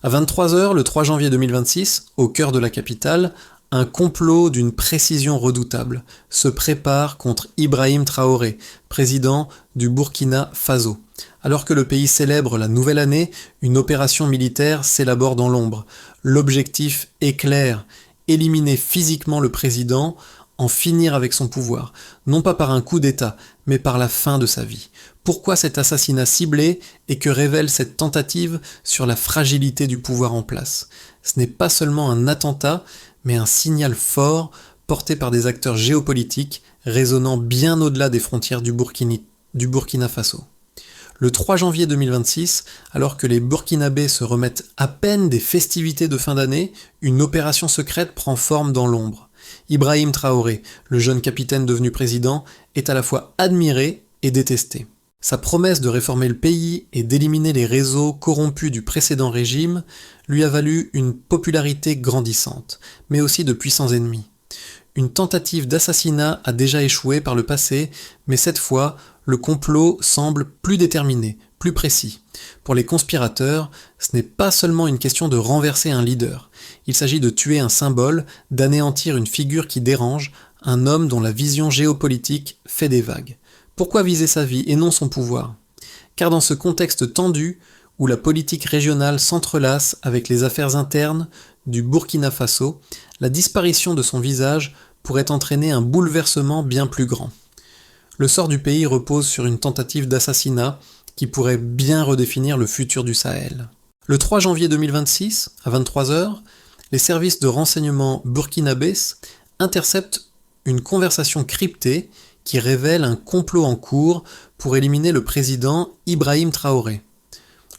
À 23 heures, le 3 janvier 2026, au cœur de la capitale, un complot d'une précision redoutable se prépare contre Ibrahim Traoré, président du Burkina Faso. Alors que le pays célèbre la nouvelle année, une opération militaire s'élabore dans l'ombre. L'objectif est clair, éliminer physiquement le président, en finir avec son pouvoir, non pas par un coup d'État, mais par la fin de sa vie. Pourquoi cet assassinat ciblé et que révèle cette tentative sur la fragilité du pouvoir en place? Ce n'est pas seulement un attentat, mais un signal fort porté par des acteurs géopolitiques résonnant bien au-delà des frontières du Burkina Faso. Le 3 janvier 2026, alors que les Burkinabés se remettent à peine des festivités de fin d'année, une opération secrète prend forme dans l'ombre. Ibrahim Traoré, le jeune capitaine devenu président, est à la fois admiré et détesté. Sa promesse de réformer le pays et d'éliminer les réseaux corrompus du précédent régime lui a valu une popularité grandissante, mais aussi de puissants ennemis. Une tentative d'assassinat a déjà échoué par le passé, mais cette fois, le complot semble plus déterminé, plus précis. Pour les conspirateurs, ce n'est pas seulement une question de renverser un leader. Il s'agit de tuer un symbole, d'anéantir une figure qui dérange, un homme dont la vision géopolitique fait des vagues. Pourquoi viser sa vie et non son pouvoir? Car dans ce contexte tendu, où la politique régionale s'entrelace avec les affaires internes du Burkina Faso, la disparition de son visage pourrait entraîner un bouleversement bien plus grand. Le sort du pays repose sur une tentative d'assassinat qui pourrait bien redéfinir le futur du Sahel. Le 3 janvier 2026, à 23 heures, les services de renseignement burkinabés interceptent une conversation cryptée qui révèle un complot en cours pour éliminer le président Ibrahim Traoré.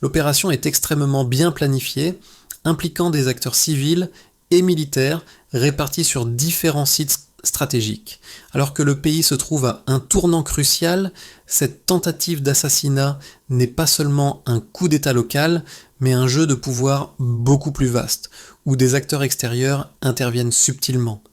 L'opération est extrêmement bien planifiée, impliquant des acteurs civils et militaires répartis sur différents sites stratégiques. Alors que le pays se trouve à un tournant crucial, cette tentative d'assassinat n'est pas seulement un coup d'État local, mais un jeu de pouvoir beaucoup plus vaste, où des acteurs extérieurs interviennent subtilement.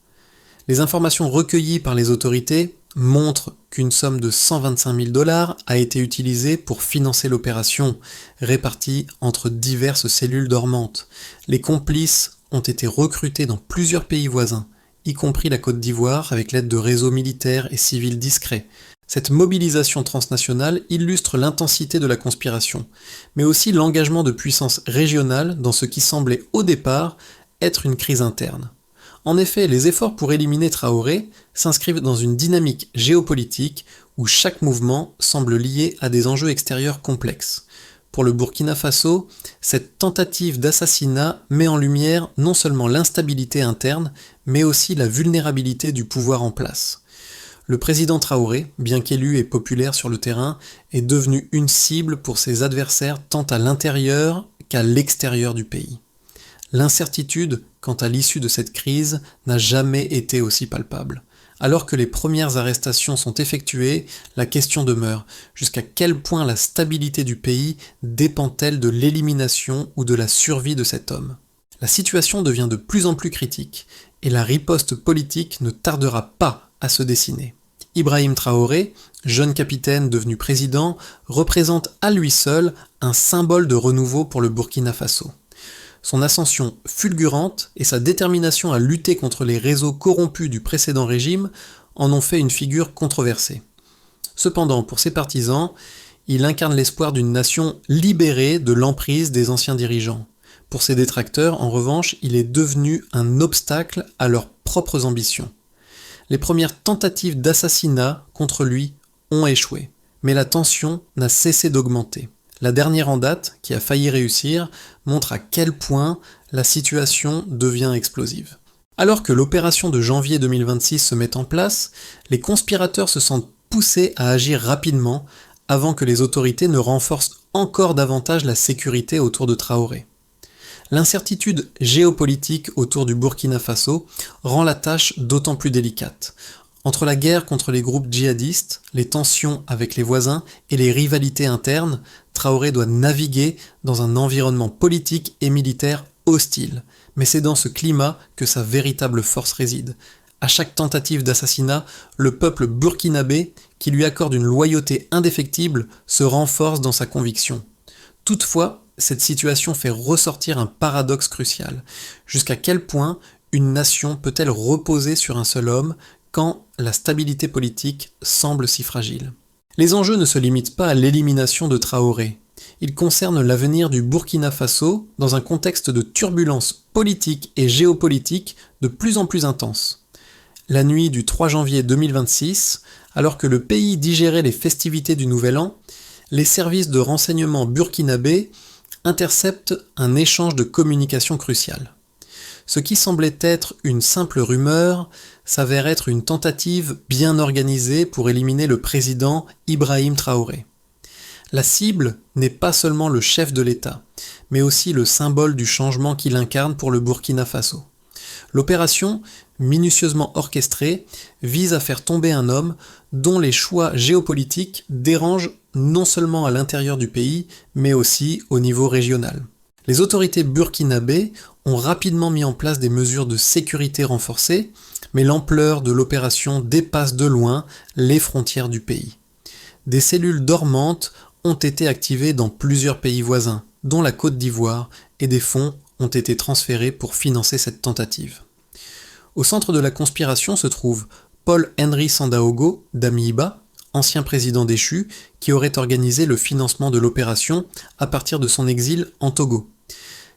Les informations recueillies par les autorités montrent qu'une somme de 125 000 $ a été utilisée pour financer l'opération, répartie entre diverses cellules dormantes. Les complices ont été recrutés dans plusieurs pays voisins, y compris la Côte d'Ivoire, avec l'aide de réseaux militaires et civils discrets. Cette mobilisation transnationale illustre l'intensité de la conspiration, mais aussi l'engagement de puissances régionales dans ce qui semblait au départ être une crise interne. En effet, les efforts pour éliminer Traoré s'inscrivent dans une dynamique géopolitique où chaque mouvement semble lié à des enjeux extérieurs complexes. Pour le Burkina Faso, cette tentative d'assassinat met en lumière non seulement l'instabilité interne, mais aussi la vulnérabilité du pouvoir en place. Le président Traoré, bien qu'élu et populaire sur le terrain, est devenu une cible pour ses adversaires tant à l'intérieur qu'à l'extérieur du pays. L'incertitude quant à l'issue de cette crise n'a jamais été aussi palpable. Alors que les premières arrestations sont effectuées, la question demeure: jusqu'à quel point la stabilité du pays dépend-elle de l'élimination ou de la survie de cet homme? La situation devient de plus en plus critique, et la riposte politique ne tardera pas à se dessiner. Ibrahim Traoré, jeune capitaine devenu président, représente à lui seul un symbole de renouveau pour le Burkina Faso. Son ascension fulgurante et sa détermination à lutter contre les réseaux corrompus du précédent régime en ont fait une figure controversée. Cependant, pour ses partisans, il incarne l'espoir d'une nation libérée de l'emprise des anciens dirigeants. Pour ses détracteurs, en revanche, il est devenu un obstacle à leurs propres ambitions. Les premières tentatives d'assassinat contre lui ont échoué, mais la tension n'a cessé d'augmenter. La dernière en date, qui a failli réussir, montre à quel point la situation devient explosive. Alors que l'opération de janvier 2026 se met en place, les conspirateurs se sentent poussés à agir rapidement avant que les autorités ne renforcent encore davantage la sécurité autour de Traoré. L'incertitude géopolitique autour du Burkina Faso rend la tâche d'autant plus délicate. Entre la guerre contre les groupes djihadistes, les tensions avec les voisins et les rivalités internes, Traoré doit naviguer dans un environnement politique et militaire hostile. Mais c'est dans ce climat que sa véritable force réside. À chaque tentative d'assassinat, le peuple burkinabé, qui lui accorde une loyauté indéfectible, se renforce dans sa conviction. Toutefois, cette situation fait ressortir un paradoxe crucial. Jusqu'à quel point une nation peut-elle reposer sur un seul homme quand la stabilité politique semble si fragile ? Les enjeux ne se limitent pas à l'élimination de Traoré. Ils concernent l'avenir du Burkina Faso dans un contexte de turbulences politiques et géopolitiques de plus en plus intenses. La nuit du 3 janvier 2026, alors que le pays digérait les festivités du Nouvel An, les services de renseignement burkinabés interceptent un échange de communication crucial. Ce qui semblait être une simple rumeur s'avère être une tentative bien organisée pour éliminer le président Ibrahim Traoré. La cible n'est pas seulement le chef de l'État, mais aussi le symbole du changement qu'il incarne pour le Burkina Faso. L'opération, minutieusement orchestrée, vise à faire tomber un homme dont les choix géopolitiques dérangent non seulement à l'intérieur du pays, mais aussi au niveau régional. Les autorités burkinabées ont rapidement mis en place des mesures de sécurité renforcées, mais l'ampleur de l'opération dépasse de loin les frontières du pays. Des cellules dormantes ont été activées dans plusieurs pays voisins, dont la Côte d'Ivoire, et des fonds ont été transférés pour financer cette tentative. Au centre de la conspiration se trouve Paul-Henri Sandaogo d'Amiiba, ancien président déchu, qui aurait organisé le financement de l'opération à partir de son exil en Togo.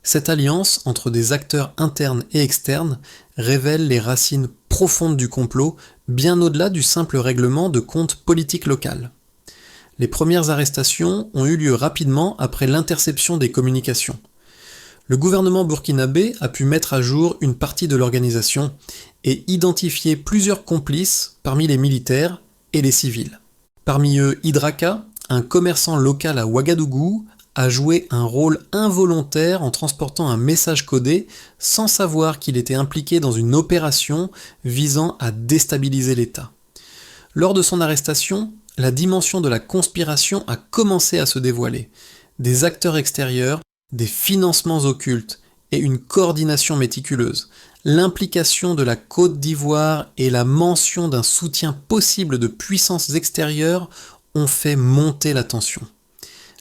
Cette alliance entre des acteurs internes et externes révèle les racines profondes du complot, bien au-delà du simple règlement de comptes politiques locales. Les premières arrestations ont eu lieu rapidement après l'interception des communications. Le gouvernement burkinabé a pu mettre à jour une partie de l'organisation et identifier plusieurs complices parmi les militaires et les civils. Parmi eux, Idraka, un commerçant local à Ouagadougou, a joué un rôle involontaire en transportant un message codé sans savoir qu'il était impliqué dans une opération visant à déstabiliser l'État. Lors de son arrestation, la dimension de la conspiration a commencé à se dévoiler. Des acteurs extérieurs, des financements occultes et une coordination méticuleuse, l'implication de la Côte d'Ivoire et la mention d'un soutien possible de puissances extérieures ont fait monter la tension.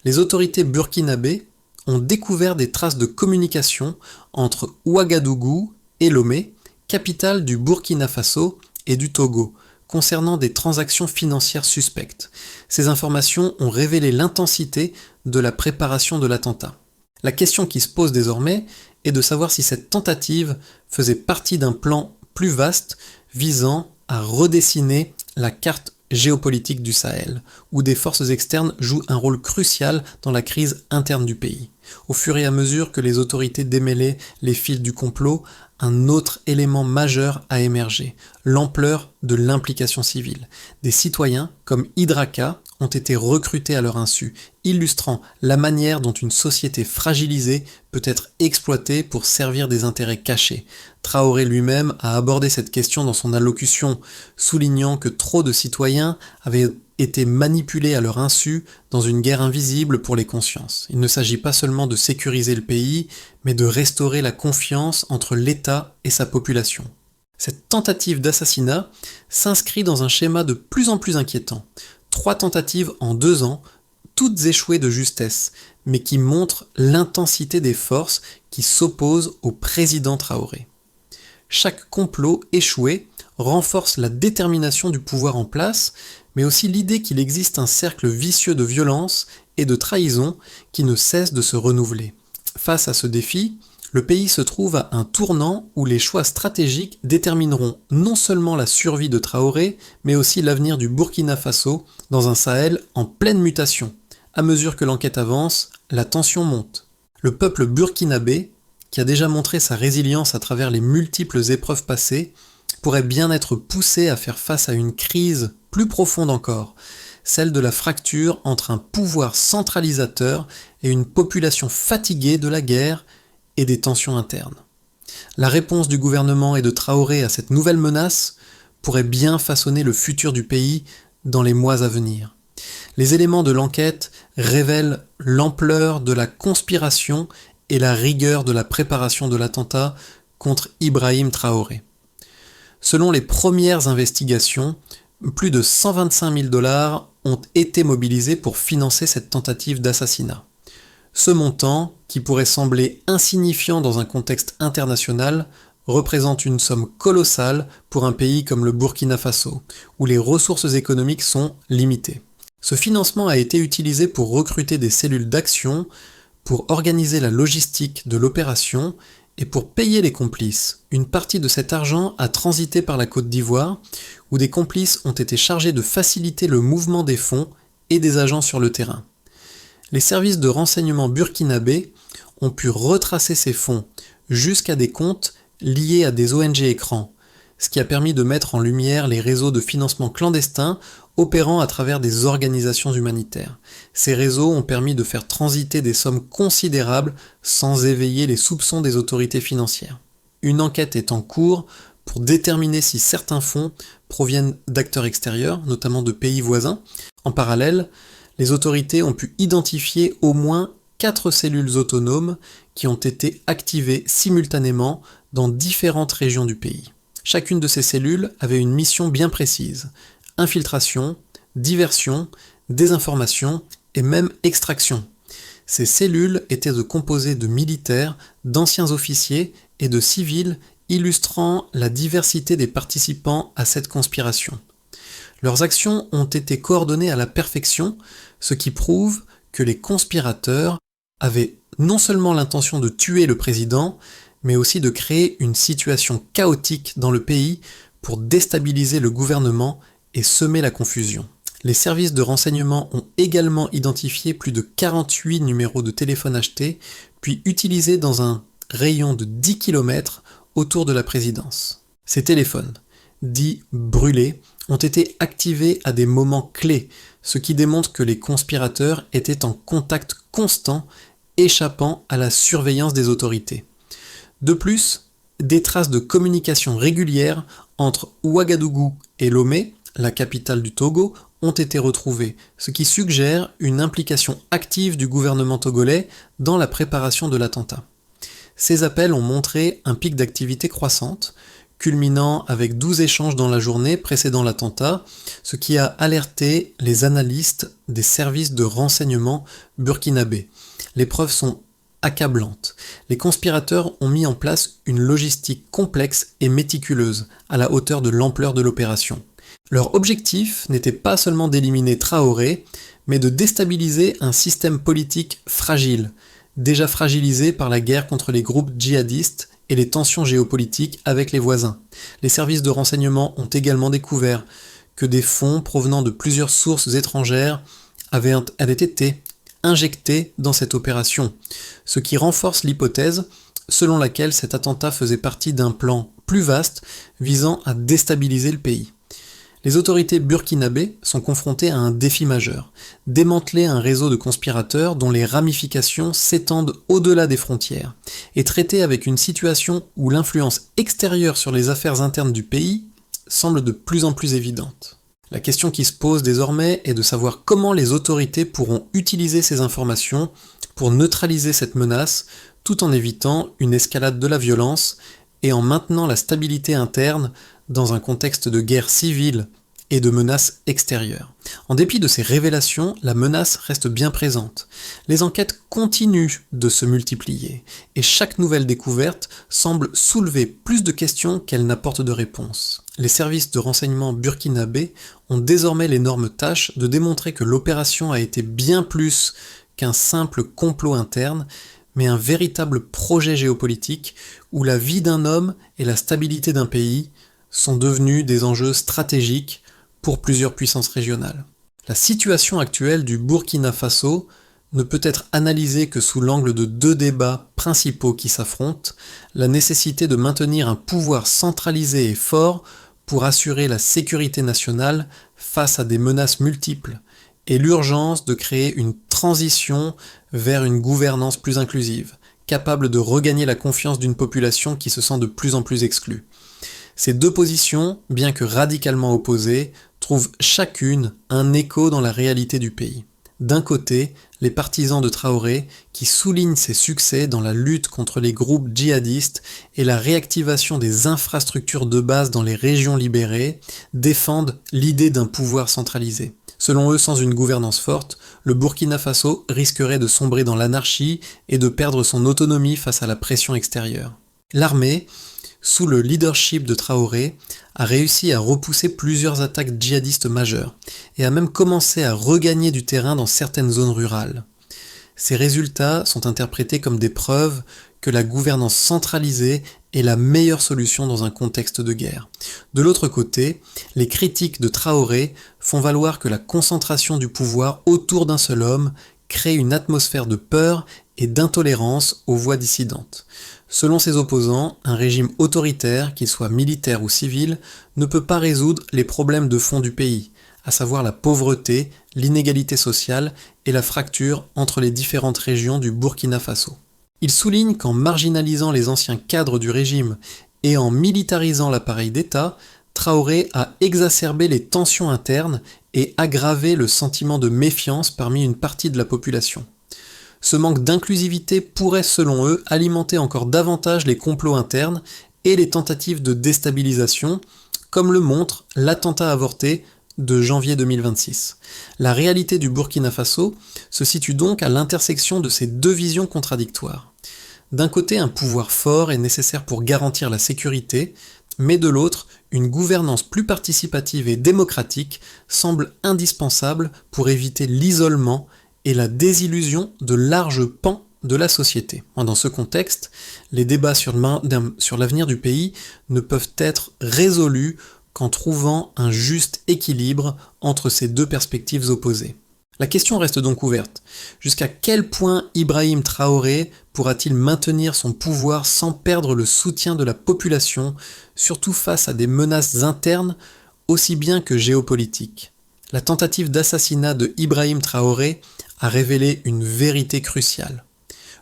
Les autorités burkinabées ont découvert des traces de communication entre Ouagadougou et Lomé, capitale du Burkina Faso et du Togo, concernant des transactions financières suspectes. Ces informations ont révélé l'intensité de la préparation de l'attentat. La question qui se pose désormais est de savoir si cette tentative faisait partie d'un plan plus vaste visant à redessiner la carte géopolitique du Sahel, où des forces externes jouent un rôle crucial dans la crise interne du pays. Au fur et à mesure que les autorités démêlaient les fils du complot, un autre élément majeur a émergé, l'ampleur de l'implication civile. Des citoyens, comme Idraka, ont été recrutés à leur insu, illustrant la manière dont une société fragilisée peut être exploitée pour servir des intérêts cachés. Traoré lui-même a abordé cette question dans son allocution, soulignant que trop de citoyens avaient été manipulés à leur insu dans une guerre invisible pour les consciences. Il ne s'agit pas seulement de sécuriser le pays, mais de restaurer la confiance entre l'État et sa population. Cette tentative d'assassinat s'inscrit dans un schéma de plus en plus inquiétant. 3 tentatives en 2 ans, toutes échouées de justesse, mais qui montrent l'intensité des forces qui s'opposent au président Traoré. Chaque complot échoué renforce la détermination du pouvoir en place, mais aussi l'idée qu'il existe un cercle vicieux de violence et de trahison qui ne cesse de se renouveler. Face à ce défi, le pays se trouve à un tournant où les choix stratégiques détermineront non seulement la survie de Traoré, mais aussi l'avenir du Burkina Faso dans un Sahel en pleine mutation. À mesure que l'enquête avance, la tension monte. Le peuple burkinabé, qui a déjà montré sa résilience à travers les multiples épreuves passées, pourrait bien être poussé à faire face à une crise plus profonde encore, celle de la fracture entre un pouvoir centralisateur et une population fatiguée de la guerre et des tensions internes. La réponse du gouvernement et de Traoré à cette nouvelle menace pourrait bien façonner le futur du pays dans les mois à venir. Les éléments de l'enquête révèlent l'ampleur de la conspiration et la rigueur de la préparation de l'attentat contre Ibrahim Traoré. Selon les premières investigations, plus de 125 000 $ ont été mobilisés pour financer cette tentative d'assassinat. Ce montant, qui pourrait sembler insignifiant dans un contexte international, représente une somme colossale pour un pays comme le Burkina Faso, où les ressources économiques sont limitées. Ce financement a été utilisé pour recruter des cellules d'action, pour organiser la logistique de l'opération et pour payer les complices. Une partie de cet argent a transité par la Côte d'Ivoire, où des complices ont été chargés de faciliter le mouvement des fonds et des agents sur le terrain. Les services de renseignement burkinabés ont pu retracer ces fonds jusqu'à des comptes liés à des ONG écrans, ce qui a permis de mettre en lumière les réseaux de financement clandestins opérant à travers des organisations humanitaires. Ces réseaux ont permis de faire transiter des sommes considérables sans éveiller les soupçons des autorités financières. Une enquête est en cours pour déterminer si certains fonds proviennent d'acteurs extérieurs, notamment de pays voisins. En parallèle, les autorités ont pu identifier au moins 4 cellules autonomes qui ont été activées simultanément dans différentes régions du pays. Chacune de ces cellules avait une mission bien précise: infiltration, diversion, désinformation et même extraction. Ces cellules étaient composées de militaires, d'anciens officiers et de civils, illustrant la diversité des participants à cette conspiration. Leurs actions ont été coordonnées à la perfection, ce qui prouve que les conspirateurs avaient non seulement l'intention de tuer le président, mais aussi de créer une situation chaotique dans le pays pour déstabiliser le gouvernement et semer la confusion. Les services de renseignement ont également identifié plus de 48 numéros de téléphone achetés, puis utilisés dans un rayon de 10 km autour de la présidence. Ces téléphones, dits brûlés, ont été activés à des moments clés, ce qui démontre que les conspirateurs étaient en contact constant, échappant à la surveillance des autorités. De plus, des traces de communication régulières entre Ouagadougou et Lomé, la capitale du Togo, ont été retrouvées, ce qui suggère une implication active du gouvernement togolais dans la préparation de l'attentat. Ces appels ont montré un pic d'activité croissante, culminant avec 12 échanges dans la journée précédant l'attentat, ce qui a alerté les analystes des services de renseignement burkinabés. Les preuves sont accablantes. Les conspirateurs ont mis en place une logistique complexe et méticuleuse, à la hauteur de l'ampleur de l'opération. Leur objectif n'était pas seulement d'éliminer Traoré, mais de déstabiliser un système politique fragile, déjà fragilisé par la guerre contre les groupes djihadistes et les tensions géopolitiques avec les voisins. Les services de renseignement ont également découvert que des fonds provenant de plusieurs sources étrangères avaient été injectés dans cette opération, ce qui renforce l'hypothèse selon laquelle cet attentat faisait partie d'un plan plus vaste visant à déstabiliser le pays. Les autorités burkinabées sont confrontées à un défi majeur: démanteler un réseau de conspirateurs dont les ramifications s'étendent au-delà des frontières, et traiter avec une situation où l'influence extérieure sur les affaires internes du pays semble de plus en plus évidente. La question qui se pose désormais est de savoir comment les autorités pourront utiliser ces informations pour neutraliser cette menace, tout en évitant une escalade de la violence et en maintenant la stabilité interne dans un contexte de guerre civile et de menaces extérieures. En dépit de ces révélations, la menace reste bien présente. Les enquêtes continuent de se multiplier, et chaque nouvelle découverte semble soulever plus de questions qu'elle n'apporte de réponses. Les services de renseignement burkinabés ont désormais l'énorme tâche de démontrer que l'opération a été bien plus qu'un simple complot interne, mais un véritable projet géopolitique où la vie d'un homme et la stabilité d'un pays sont devenus des enjeux stratégiques pour plusieurs puissances régionales. La situation actuelle du Burkina Faso ne peut être analysée que sous l'angle de 2 débats principaux qui s'affrontent: la nécessité de maintenir un pouvoir centralisé et fort pour assurer la sécurité nationale face à des menaces multiples, et l'urgence de créer une transition vers une gouvernance plus inclusive, capable de regagner la confiance d'une population qui se sent de plus en plus exclue. Ces 2 positions, bien que radicalement opposées, trouvent chacune un écho dans la réalité du pays. D'un côté, les partisans de Traoré, qui soulignent ses succès dans la lutte contre les groupes djihadistes et la réactivation des infrastructures de base dans les régions libérées, défendent l'idée d'un pouvoir centralisé. Selon eux, sans une gouvernance forte, le Burkina Faso risquerait de sombrer dans l'anarchie et de perdre son autonomie face à la pression extérieure. L'armée, sous le leadership de Traoré, a réussi à repousser plusieurs attaques djihadistes majeures et a même commencé à regagner du terrain dans certaines zones rurales. Ces résultats sont interprétés comme des preuves que la gouvernance centralisée est la meilleure solution dans un contexte de guerre. De l'autre côté, les critiques de Traoré font valoir que la concentration du pouvoir autour d'un seul homme crée une atmosphère de peur et d'intolérance aux voix dissidentes. Selon ses opposants, un régime autoritaire, qu'il soit militaire ou civil, ne peut pas résoudre les problèmes de fond du pays, à savoir la pauvreté, l'inégalité sociale et la fracture entre les différentes régions du Burkina Faso. Il souligne qu'en marginalisant les anciens cadres du régime et en militarisant l'appareil d'État, Traoré a exacerbé les tensions internes et aggravé le sentiment de méfiance parmi une partie de la population. Ce manque d'inclusivité pourrait, selon eux, alimenter encore davantage les complots internes et les tentatives de déstabilisation, comme le montre l'attentat avorté de janvier 2026. La réalité du Burkina Faso se situe donc à l'intersection de ces deux visions contradictoires. D'un côté, un pouvoir fort est nécessaire pour garantir la sécurité, mais de l'autre, une gouvernance plus participative et démocratique semble indispensable pour éviter l'isolement et la désillusion de larges pans de la société. Dans ce contexte, les débats sur l'avenir du pays ne peuvent être résolus qu'en trouvant un juste équilibre entre ces deux perspectives opposées. La question reste donc ouverte. Jusqu'à quel point Ibrahim Traoré pourra-t-il maintenir son pouvoir sans perdre le soutien de la population, surtout face à des menaces internes aussi bien que géopolitiques ? La tentative d'assassinat de Ibrahim Traoré a révélé une vérité cruciale.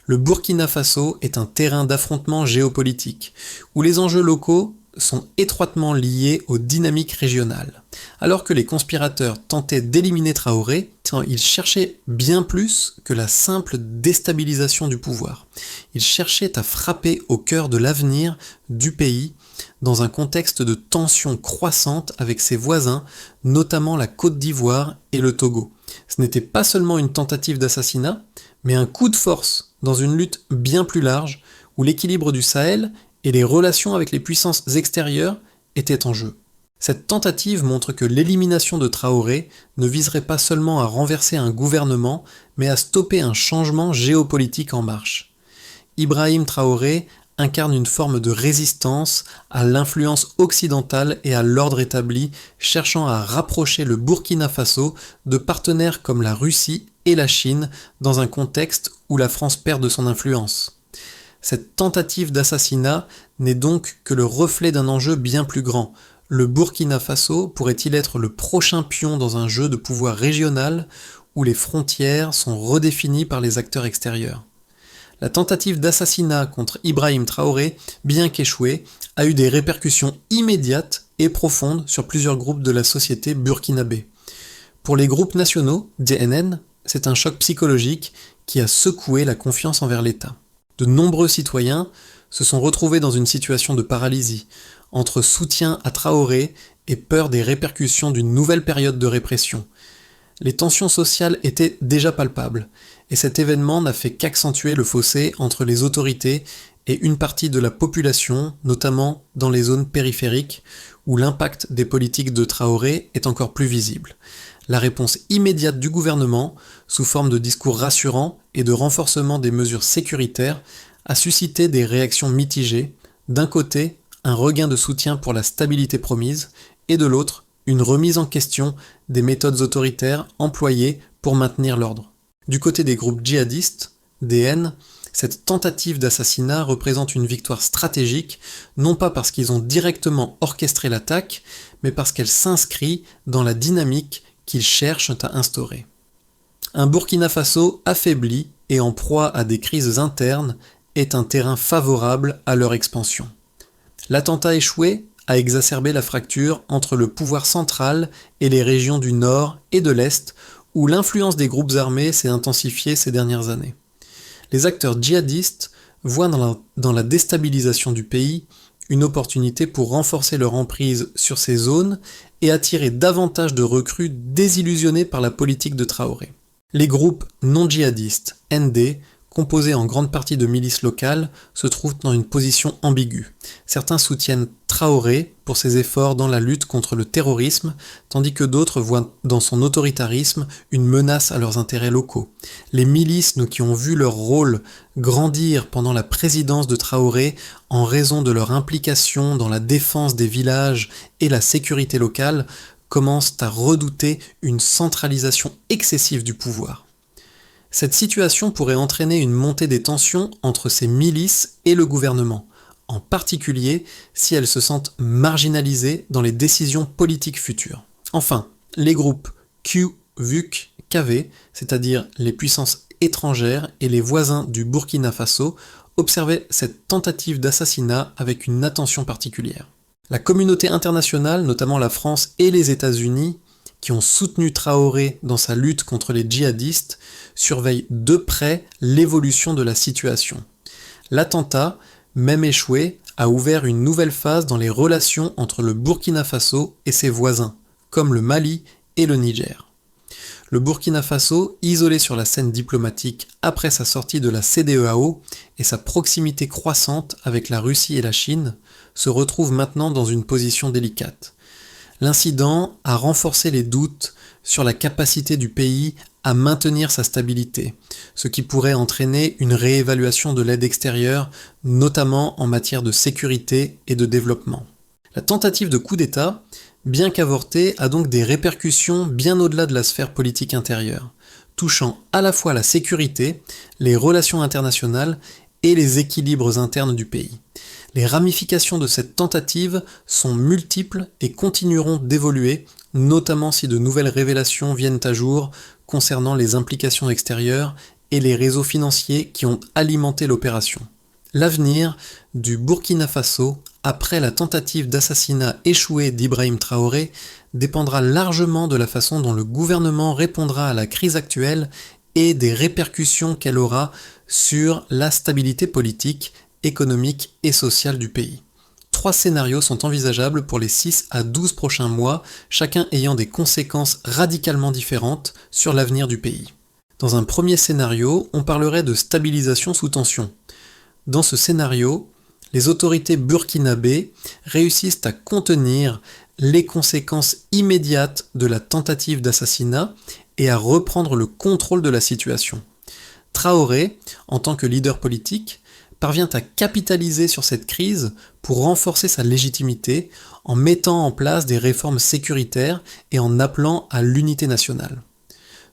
Le Burkina Faso est un terrain d'affrontement géopolitique, où les enjeux locaux sont étroitement liés aux dynamiques régionales. Alors que les conspirateurs tentaient d'éliminer Traoré, ils cherchaient bien plus que la simple déstabilisation du pouvoir. Ils cherchaient à frapper au cœur de l'avenir du pays dans un contexte de tension croissante avec ses voisins, notamment la Côte d'Ivoire et le Togo. Ce n'était pas seulement une tentative d'assassinat, mais un coup de force dans une lutte bien plus large où l'équilibre du Sahel et les relations avec les puissances extérieures étaient en jeu. Cette tentative montre que l'élimination de Traoré ne viserait pas seulement à renverser un gouvernement, mais à stopper un changement géopolitique en marche. Ibrahim Traoré incarne une forme de résistance à l'influence occidentale et à l'ordre établi, cherchant à rapprocher le Burkina Faso de partenaires comme la Russie et la Chine dans un contexte où la France perd de son influence. Cette tentative d'assassinat n'est donc que le reflet d'un enjeu bien plus grand. Le Burkina Faso pourrait-il être le prochain pion dans un jeu de pouvoir régional où les frontières sont redéfinies par les acteurs extérieurs ? La tentative d'assassinat contre Ibrahim Traoré, bien qu'échouée, a eu des répercussions immédiates et profondes sur plusieurs groupes de la société burkinabé. Pour les groupes nationaux, DNN, c'est un choc psychologique qui a secoué la confiance envers l'État. De nombreux citoyens se sont retrouvés dans une situation de paralysie, entre soutien à Traoré et peur des répercussions d'une nouvelle période de répression. Les tensions sociales étaient déjà palpables, et cet événement n'a fait qu'accentuer le fossé entre les autorités et une partie de la population, notamment dans les zones périphériques, où l'impact des politiques de Traoré est encore plus visible. La réponse immédiate du gouvernement, sous forme de discours rassurants et de renforcement des mesures sécuritaires, a suscité des réactions mitigées. D'un côté, un regain de soutien pour la stabilité promise, et de l'autre, une remise en question des méthodes autoritaires employées pour maintenir l'ordre. Du côté des groupes djihadistes, DN, cette tentative d'assassinat représente une victoire stratégique, non pas parce qu'ils ont directement orchestré l'attaque, mais parce qu'elle s'inscrit dans la dynamique qu'ils cherchent à instaurer. Un Burkina Faso affaibli et en proie à des crises internes est un terrain favorable à leur expansion. L'attentat échoué a exacerbé la fracture entre le pouvoir central et les régions du nord et de l'est, où l'influence des groupes armés s'est intensifiée ces dernières années. Les acteurs djihadistes voient dans la déstabilisation du pays une opportunité pour renforcer leur emprise sur ces zones et attirer davantage de recrues désillusionnés par la politique de Traoré. Les groupes non djihadistes, ND, composés en grande partie de milices locales, se trouvent dans une position ambiguë. Certains soutiennent Traoré pour ses efforts dans la lutte contre le terrorisme, tandis que d'autres voient dans son autoritarisme une menace à leurs intérêts locaux. Les milices qui ont vu leur rôle grandir pendant la présidence de Traoré en raison de leur implication dans la défense des villages et la sécurité locale commencent à redouter une centralisation excessive du pouvoir. Cette situation pourrait entraîner une montée des tensions entre ces milices et le gouvernement, en particulier si elles se sentent marginalisées dans les décisions politiques futures. Enfin, les groupes Q, VUC, KV, c'est-à-dire les puissances étrangères et les voisins du Burkina Faso, observaient cette tentative d'assassinat avec une attention particulière. La communauté internationale, notamment la France et les États-Unis, qui ont soutenu Traoré dans sa lutte contre les djihadistes, surveillent de près l'évolution de la situation. L'attentat, même échoué, a ouvert une nouvelle phase dans les relations entre le Burkina Faso et ses voisins, comme le Mali et le Niger. Le Burkina Faso, isolé sur la scène diplomatique après sa sortie de la CEDEAO et sa proximité croissante avec la Russie et la Chine, se retrouve maintenant dans une position délicate. L'incident a renforcé les doutes sur la capacité du pays à maintenir sa stabilité, ce qui pourrait entraîner une réévaluation de l'aide extérieure, notamment en matière de sécurité et de développement. La tentative de coup d'État, bien qu'avortée, a donc des répercussions bien au-delà de la sphère politique intérieure, touchant à la fois la sécurité, les relations internationales et les équilibres internes du pays. Les ramifications de cette tentative sont multiples et continueront d'évoluer, notamment si de nouvelles révélations viennent à jour concernant les implications extérieures et les réseaux financiers qui ont alimenté l'opération. L'avenir du Burkina Faso, après la tentative d'assassinat échouée d'Ibrahim Traoré, dépendra largement de la façon dont le gouvernement répondra à la crise actuelle et des répercussions qu'elle aura sur la stabilité politique, économique et sociale du pays. 3 scénarios sont envisageables pour les 6 à 12 prochains mois, chacun ayant des conséquences radicalement différentes sur l'avenir du pays. Dans un premier scénario, on parlerait de stabilisation sous tension. Dans ce scénario, les autorités burkinabées réussissent à contenir les conséquences immédiates de la tentative d'assassinat et à reprendre le contrôle de la situation. Traoré, en tant que leader politique, parvient à capitaliser sur cette crise pour renforcer sa légitimité en mettant en place des réformes sécuritaires et en appelant à l'unité nationale.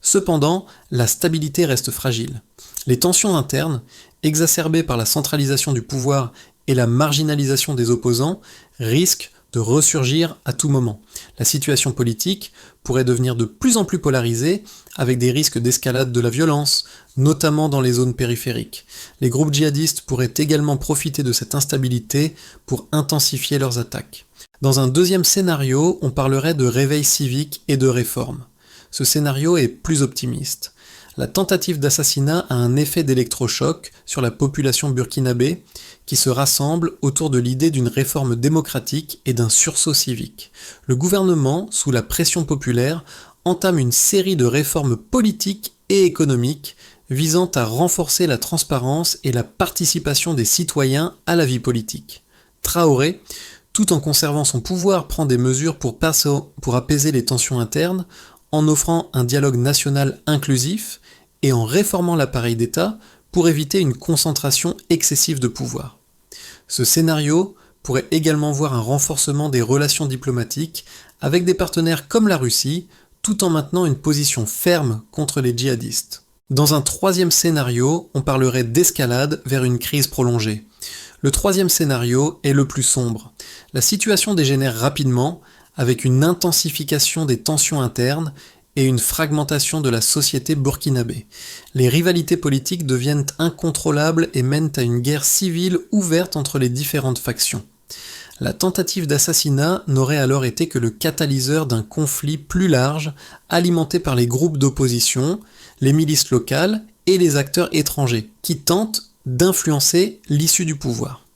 Cependant, la stabilité reste fragile. Les tensions internes, exacerbées par la centralisation du pouvoir et la marginalisation des opposants, risquent de ressurgir à tout moment. La situation politique pourrait devenir de plus en plus polarisée, avec des risques d'escalade de la violence, notamment dans les zones périphériques. Les groupes djihadistes pourraient également profiter de cette instabilité pour intensifier leurs attaques. Dans un deuxième scénario, on parlerait de réveil civique et de réforme. Ce scénario est plus optimiste. La tentative d'assassinat a un effet d'électrochoc sur la population burkinabé qui se rassemble autour de l'idée d'une réforme démocratique et d'un sursaut civique. Le gouvernement, sous la pression populaire, entame une série de réformes politiques et économiques visant à renforcer la transparence et la participation des citoyens à la vie politique. Traoré, tout en conservant son pouvoir, prend des mesures pour apaiser les tensions internes, en offrant un dialogue national inclusif et en réformant l'appareil d'État pour éviter une concentration excessive de pouvoir. Ce scénario pourrait également voir un renforcement des relations diplomatiques avec des partenaires comme la Russie, tout en maintenant une position ferme contre les djihadistes. Dans un troisième scénario, on parlerait d'escalade vers une crise prolongée. Le troisième scénario est le plus sombre. La situation dégénère rapidement, avec une intensification des tensions internes et une fragmentation de la société burkinabé. Les rivalités politiques deviennent incontrôlables et mènent à une guerre civile ouverte entre les différentes factions. La tentative d'assassinat n'aurait alors été que le catalyseur d'un conflit plus large, alimenté par les groupes d'opposition, les milices locales et les acteurs étrangers, qui tentent d'influencer l'issue du pouvoir.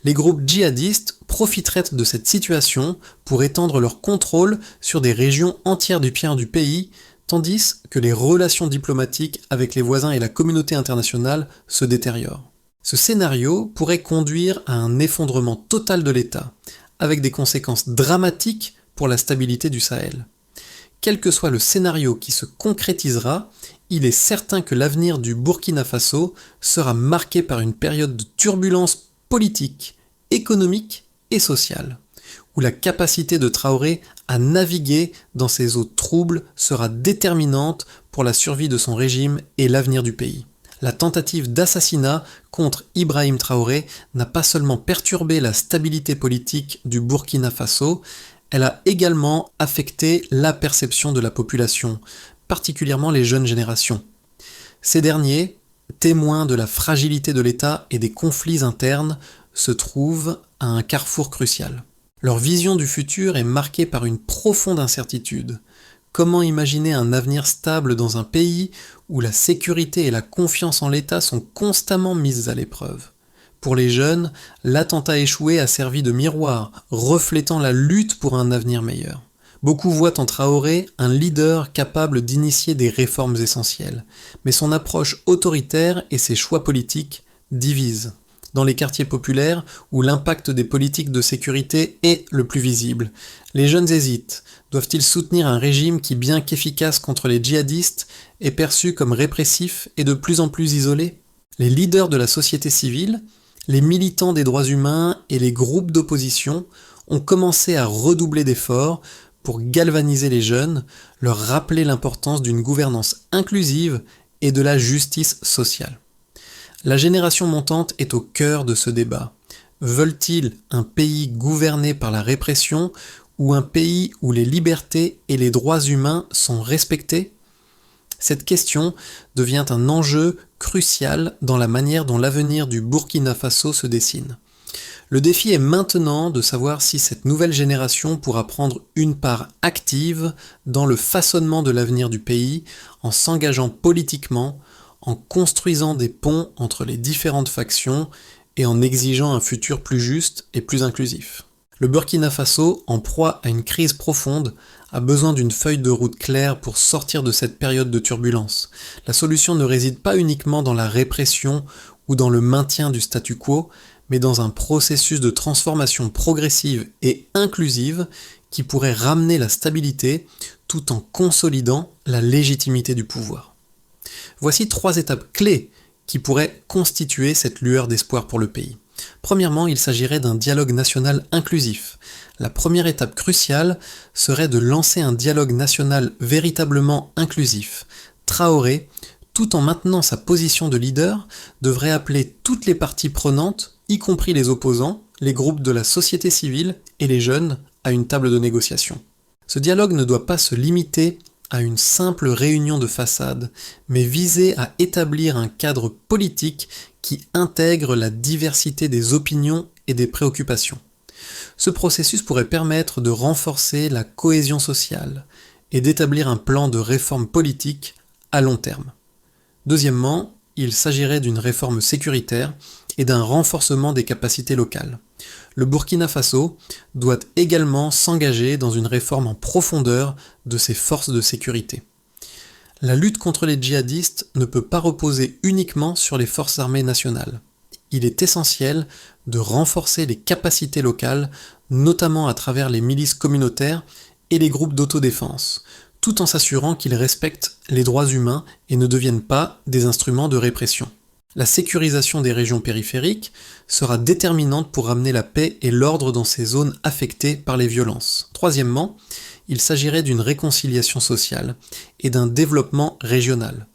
Les groupes djihadistes profiteraient de cette situation pour étendre leur contrôle sur des régions entières du pays, tandis que les relations diplomatiques avec les voisins et la communauté internationale se détériorent. Ce scénario pourrait conduire à un effondrement total de l'État, avec des conséquences dramatiques pour la stabilité du Sahel. Quel que soit le scénario qui se concrétisera, il est certain que l'avenir du Burkina Faso sera marqué par une période de turbulence politique, économique et sociale, où la capacité de Traoré à naviguer dans ces eaux troubles sera déterminante pour la survie de son régime et l'avenir du pays. La tentative d'assassinat contre Ibrahim Traoré n'a pas seulement perturbé la stabilité politique du Burkina Faso, elle a également affecté la perception de la population, particulièrement les jeunes générations. Ces derniers, témoins de la fragilité de l'État et des conflits internes, se trouvent à un carrefour crucial. Leur vision du futur est marquée par une profonde incertitude. Comment imaginer un avenir stable dans un pays où la sécurité et la confiance en l'État sont constamment mises à l'épreuve ? Pour les jeunes, l'attentat échoué a servi de miroir, reflétant la lutte pour un avenir meilleur. Beaucoup voient en Traoré un leader capable d'initier des réformes essentielles, mais son approche autoritaire et ses choix politiques divisent. Dans les quartiers populaires, où l'impact des politiques de sécurité est le plus visible, les jeunes hésitent. Doivent-ils soutenir un régime qui, bien qu'efficace contre les djihadistes, est perçu comme répressif et de plus en plus isolé ? Les leaders de la société civile, les militants des droits humains et les groupes d'opposition ont commencé à redoubler d'efforts pour galvaniser les jeunes, leur rappeler l'importance d'une gouvernance inclusive et de la justice sociale. La génération montante est au cœur de ce débat. Veulent-ils un pays gouverné par la répression ou un pays où les libertés et les droits humains sont respectés ? Cette question devient un enjeu crucial dans la manière dont l'avenir du Burkina Faso se dessine. Le défi est maintenant de savoir si cette nouvelle génération pourra prendre une part active dans le façonnement de l'avenir du pays en s'engageant politiquement, en construisant des ponts entre les différentes factions et en exigeant un futur plus juste et plus inclusif. Le Burkina Faso, en proie à une crise profonde, a besoin d'une feuille de route claire pour sortir de cette période de turbulence. La solution ne réside pas uniquement dans la répression ou dans le maintien du statu quo, mais dans un processus de transformation progressive et inclusive qui pourrait ramener la stabilité tout en consolidant la légitimité du pouvoir. Voici 3 étapes clés qui pourraient constituer cette lueur d'espoir pour le pays. Premièrement, il s'agirait d'un dialogue national inclusif. La première étape cruciale serait de lancer un dialogue national véritablement inclusif. Traoré, tout en maintenant sa position de leader, devrait appeler toutes les parties prenantes, y compris les opposants, les groupes de la société civile et les jeunes, à une table de négociation. Ce dialogue ne doit pas se limiter à une simple réunion de façade, mais viser à établir un cadre politique qui intègre la diversité des opinions et des préoccupations. Ce processus pourrait permettre de renforcer la cohésion sociale et d'établir un plan de réforme politique à long terme. Deuxièmement, il s'agirait d'une réforme sécuritaire et d'un renforcement des capacités locales. Le Burkina Faso doit également s'engager dans une réforme en profondeur de ses forces de sécurité. La lutte contre les djihadistes ne peut pas reposer uniquement sur les forces armées nationales. Il est essentiel de renforcer les capacités locales, notamment à travers les milices communautaires et les groupes d'autodéfense, tout en s'assurant qu'ils respectent les droits humains et ne deviennent pas des instruments de répression. La sécurisation des régions périphériques sera déterminante pour ramener la paix et l'ordre dans ces zones affectées par les violences. Troisièmement, il s'agirait d'une réconciliation sociale et d'un développement régional.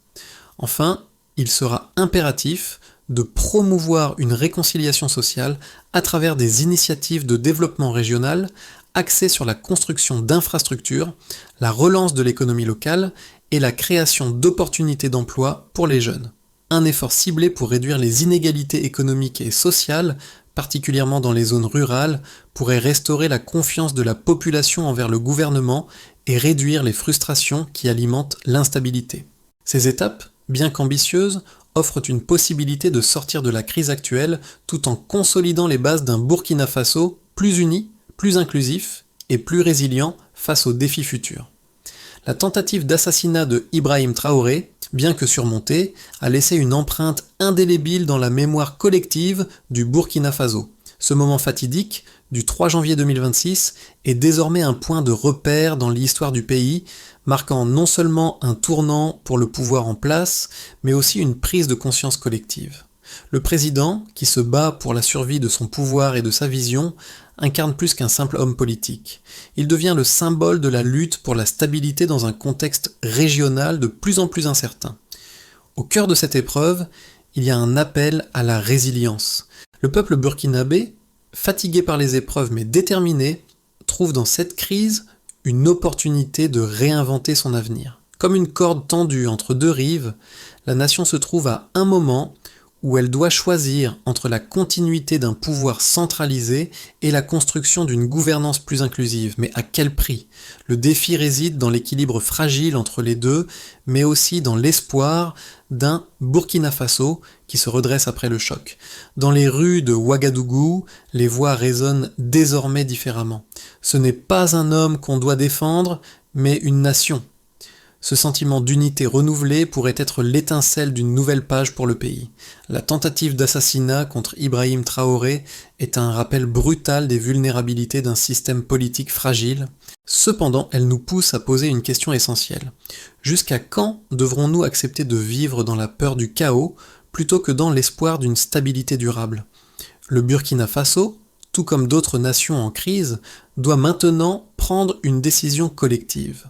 Enfin, il sera impératif de promouvoir une réconciliation sociale à travers des initiatives de développement régional axées sur la construction d'infrastructures, la relance de l'économie locale et la création d'opportunités d'emploi pour les jeunes. Un effort ciblé pour réduire les inégalités économiques et sociales, particulièrement dans les zones rurales, pourrait restaurer la confiance de la population envers le gouvernement et réduire les frustrations qui alimentent l'instabilité. Ces étapes, bien qu'ambitieuses, offrent une possibilité de sortir de la crise actuelle tout en consolidant les bases d'un Burkina Faso plus uni, plus inclusif et plus résilient face aux défis futurs. La tentative d'assassinat de Ibrahim Traoré, bien que surmontée, a laissé une empreinte indélébile dans la mémoire collective du Burkina Faso. Ce moment fatidique, du 3 janvier 2026, est désormais un point de repère dans l'histoire du pays, marquant non seulement un tournant pour le pouvoir en place, mais aussi une prise de conscience collective. Le président, qui se bat pour la survie de son pouvoir et de sa vision, incarne plus qu'un simple homme politique. Il devient le symbole de la lutte pour la stabilité dans un contexte régional de plus en plus incertain. Au cœur de cette épreuve, il y a un appel à la résilience. Le peuple burkinabé, fatigué par les épreuves mais déterminé, trouve dans cette crise une opportunité de réinventer son avenir. Comme une corde tendue entre deux rives, la nation se trouve à un moment où elle doit choisir entre la continuité d'un pouvoir centralisé et la construction d'une gouvernance plus inclusive. Mais à quel prix ? Le défi réside dans l'équilibre fragile entre les deux, mais aussi dans l'espoir d'un Burkina Faso qui se redresse après le choc. Dans les rues de Ouagadougou, les voix résonnent désormais différemment. Ce n'est pas un homme qu'on doit défendre, mais une nation. Ce sentiment d'unité renouvelée pourrait être l'étincelle d'une nouvelle page pour le pays. La tentative d'assassinat contre Ibrahim Traoré est un rappel brutal des vulnérabilités d'un système politique fragile. Cependant, elle nous pousse à poser une question essentielle. Jusqu'à quand devrons-nous accepter de vivre dans la peur du chaos plutôt que dans l'espoir d'une stabilité durable ? Le Burkina Faso, tout comme d'autres nations en crise, doit maintenant prendre une décision collective.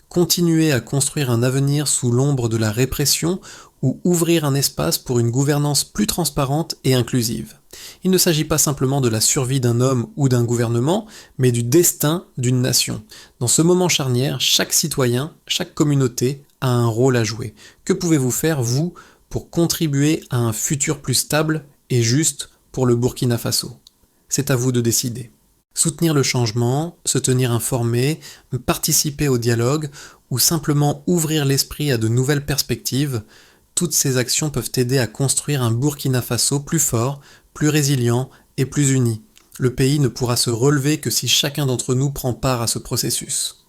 Continuer à construire un avenir sous l'ombre de la répression ou ouvrir un espace pour une gouvernance plus transparente et inclusive. Il ne s'agit pas simplement de la survie d'un homme ou d'un gouvernement, mais du destin d'une nation. Dans ce moment charnière, chaque citoyen, chaque communauté a un rôle à jouer. Que pouvez-vous faire, vous, pour contribuer à un futur plus stable et juste pour le Burkina Faso ? C'est à vous de décider. Soutenir le changement, se tenir informé, participer au dialogue ou simplement ouvrir l'esprit à de nouvelles perspectives, toutes ces actions peuvent aider à construire un Burkina Faso plus fort, plus résilient et plus uni. Le pays ne pourra se relever que si chacun d'entre nous prend part à ce processus.